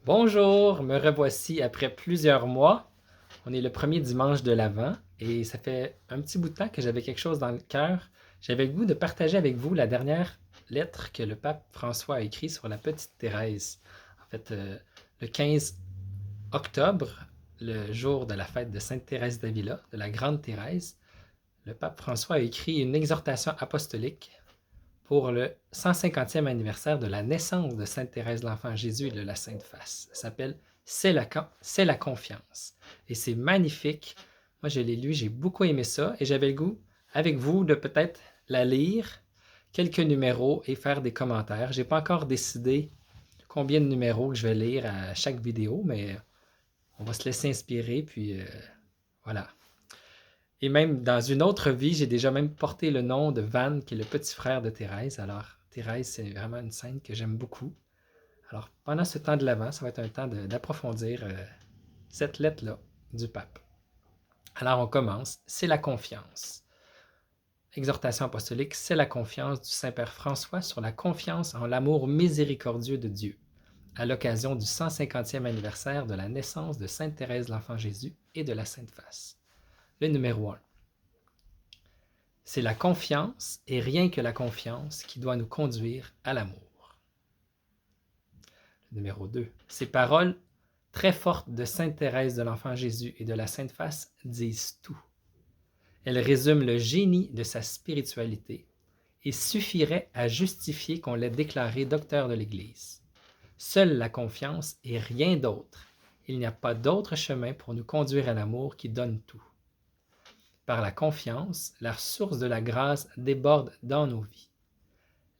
Bonjour, me revoici après plusieurs mois. On est le premier dimanche de l'Avent et ça fait un petit bout de temps que j'avais quelque chose dans le cœur. J'avais le goût de partager avec vous la dernière lettre que le pape François a écrite sur la petite Thérèse. En fait, le 15 octobre, le jour de la fête de Sainte Thérèse d'Avila, de la Grande Thérèse, le pape François a écrit une exhortation apostolique pour le 150e anniversaire de la naissance de Sainte Thérèse de l'Enfant Jésus et de la Sainte Face. Ça s'appelle C'est la confiance. Et c'est magnifique. Moi, je l'ai lu, j'ai beaucoup aimé ça et j'avais le goût, avec vous, de peut-être la lire, quelques numéros et faire des commentaires. J'ai pas encore décidé combien de numéros que je vais lire à chaque vidéo, mais on va se laisser inspirer, puis voilà. Et même dans une autre vie, j'ai déjà même porté le nom de Van, qui est le petit frère de Thérèse. Alors, Thérèse, c'est vraiment une sainte que j'aime beaucoup. Alors, pendant ce temps de l'Avent, ça va être un temps d'approfondir cette lettre-là du pape. Alors, on commence. C'est la confiance. Exhortation apostolique, c'est la confiance du Saint-Père François sur la confiance en l'amour miséricordieux de Dieu, à l'occasion du 150e anniversaire de la naissance de Sainte Thérèse de l'Enfant Jésus et de la Sainte Face. Le numéro 1. C'est la confiance et rien que la confiance qui doit nous conduire à l'amour. Le numéro 2. Ces paroles très fortes de Sainte Thérèse de l'Enfant Jésus et de la Sainte Face disent tout. Elles résument le génie de sa spiritualité et suffiraient à justifier qu'on l'ait déclaré docteur de l'Église. Seule la confiance et rien d'autre. Il n'y a pas d'autre chemin pour nous conduire à l'amour qui donne tout. Par la confiance, la source de la grâce déborde dans nos vies.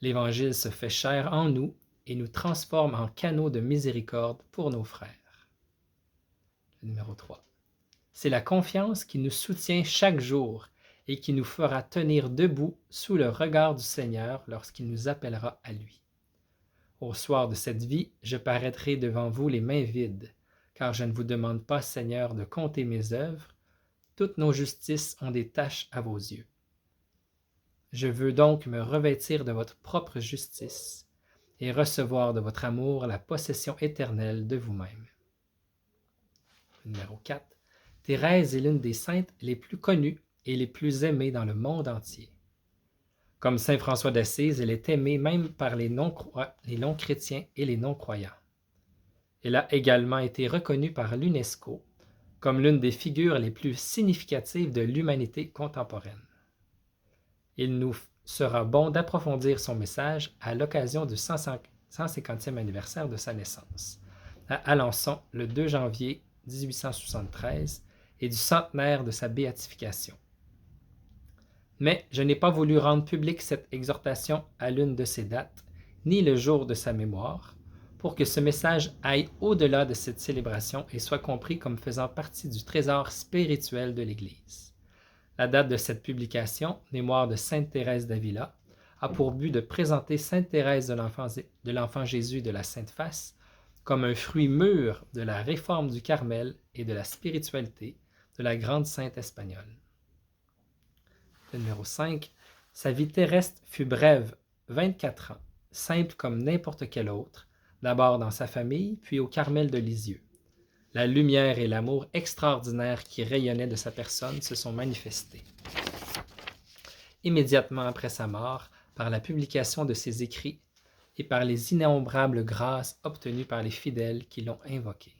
L'Évangile se fait chair en nous et nous transforme en canaux de miséricorde pour nos frères. Le numéro 3. C'est la confiance qui nous soutient chaque jour et qui nous fera tenir debout sous le regard du Seigneur lorsqu'il nous appellera à lui. Au soir de cette vie, je paraîtrai devant vous les mains vides, car je ne vous demande pas, Seigneur, de compter mes œuvres. Toutes nos justices ont des taches à vos yeux. Je veux donc me revêtir de votre propre justice et recevoir de votre amour la possession éternelle de vous-même. Numéro 4. Thérèse est l'une des saintes les plus connues et les plus aimées dans le monde entier. Comme saint François d'Assise, elle est aimée même par les non-chrétiens et les non-croyants. Elle a également été reconnue par l'UNESCO comme l'une des figures les plus significatives de l'humanité contemporaine. Il nous sera bon d'approfondir son message à l'occasion du 150e anniversaire de sa naissance, à Alençon, le 2 janvier 1873, et du centenaire de sa béatification. Mais je n'ai pas voulu rendre publique cette exhortation à l'une de ces dates, ni le jour de sa mémoire, pour que ce message aille au-delà de cette célébration et soit compris comme faisant partie du trésor spirituel de l'Église. La date de cette publication, Mémoire de Sainte Thérèse d'Avila, a pour but de présenter Sainte Thérèse de l'Enfant Jésus et de la Sainte Face comme un fruit mûr de la réforme du Carmel et de la spiritualité de la grande sainte espagnole. Le numéro 5. Sa vie terrestre fut brève, 24 ans, simple comme n'importe quel autre, d'abord dans sa famille, puis au Carmel de Lisieux. La lumière et l'amour extraordinaire qui rayonnaient de sa personne se sont manifestés. Immédiatement après sa mort, par la publication de ses écrits et par les innombrables grâces obtenues par les fidèles qui l'ont invoqué.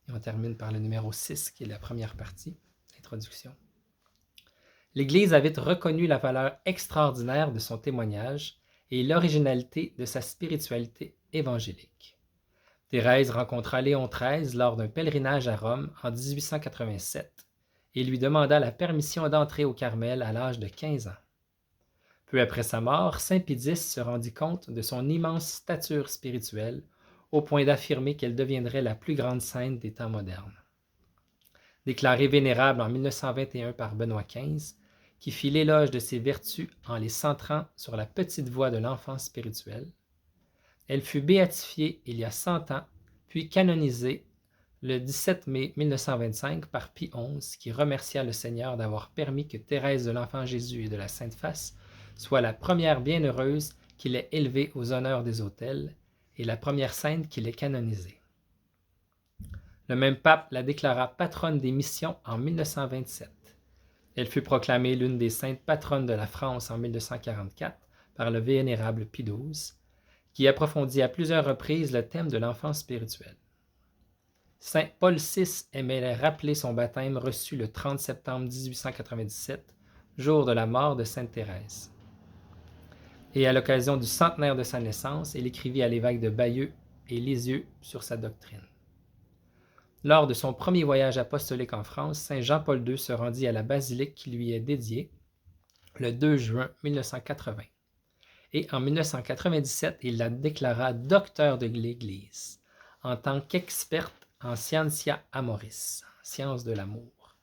Et on termine par le numéro 6, qui est la première partie, l'introduction. L'Église a vite reconnu la valeur extraordinaire de son témoignage et l'originalité de sa spiritualité évangélique. Thérèse rencontra Léon XIII lors d'un pèlerinage à Rome en 1887 et lui demanda la permission d'entrer au Carmel à l'âge de 15 ans. Peu après sa mort, saint Pie X se rendit compte de son immense stature spirituelle au point d'affirmer qu'elle deviendrait la plus grande sainte des temps modernes. Déclarée vénérable en 1921 par Benoît XV, qui fit l'éloge de ses vertus en les centrant sur la petite voix de l'enfant spirituel, elle fut béatifiée il y a 100 ans, puis canonisée le 17 mai 1925 par Pie XI, qui remercia le Seigneur d'avoir permis que Thérèse de l'Enfant Jésus et de la Sainte Face soit la première bienheureuse qu'il ait élevée aux honneurs des autels, et la première sainte qui l'ait canonisée. Le même pape la déclara patronne des missions en 1927. Elle fut proclamée l'une des saintes patronnes de la France en 1944 par le vénérable Pie XII, qui approfondit à plusieurs reprises le thème de l'enfance spirituelle. Saint Paul VI aimait rappeler son baptême reçu le 30 septembre 1897, jour de la mort de Sainte Thérèse. Et à l'occasion du centenaire de sa naissance, il écrivit à l'évêque de Bayeux et Lisieux sur sa doctrine. Lors de son premier voyage apostolique en France, Saint Jean-Paul II se rendit à la basilique qui lui est dédiée le 2 juin 1980. Et en 1997, il la déclara docteur de l'Église, en tant qu'experte en Scientia Amoris, science de l'amour.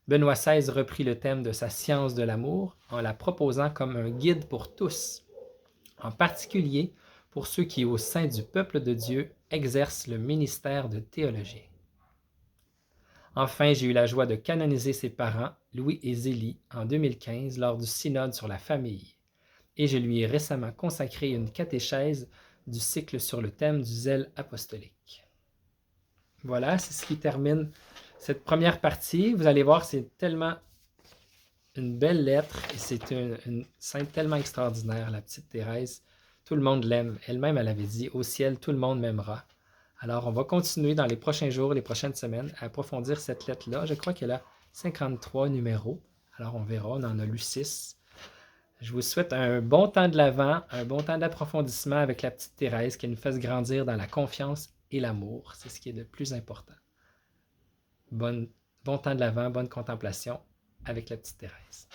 Benoît XVI reprit le thème de sa science de l'amour en la proposant comme un guide pour tous, en particulier pour ceux qui, au sein du peuple de Dieu, exercent le ministère de théologie. Enfin, j'ai eu la joie de canoniser ses parents, Louis et Zélie, en 2015 lors du synode sur la famille. Et je lui ai récemment consacré une catéchèse du cycle sur le thème du zèle apostolique. Voilà, c'est ce qui termine cette première partie. Vous allez voir, c'est tellement une belle lettre et c'est une sainte tellement extraordinaire, la petite Thérèse. Tout le monde l'aime. Elle-même, elle avait dit, au ciel, tout le monde m'aimera. Alors, on va continuer dans les prochains jours, les prochaines semaines, à approfondir cette lettre-là. Je crois qu'elle a 53 numéros. Alors, on verra, on en a lu 6. Je vous souhaite un bon temps de l'Avent, un bon temps d'approfondissement avec la petite Thérèse qui nous fasse grandir dans la confiance et l'amour. C'est ce qui est le plus important. Bon temps de l'Avent, bonne contemplation avec la petite Thérèse.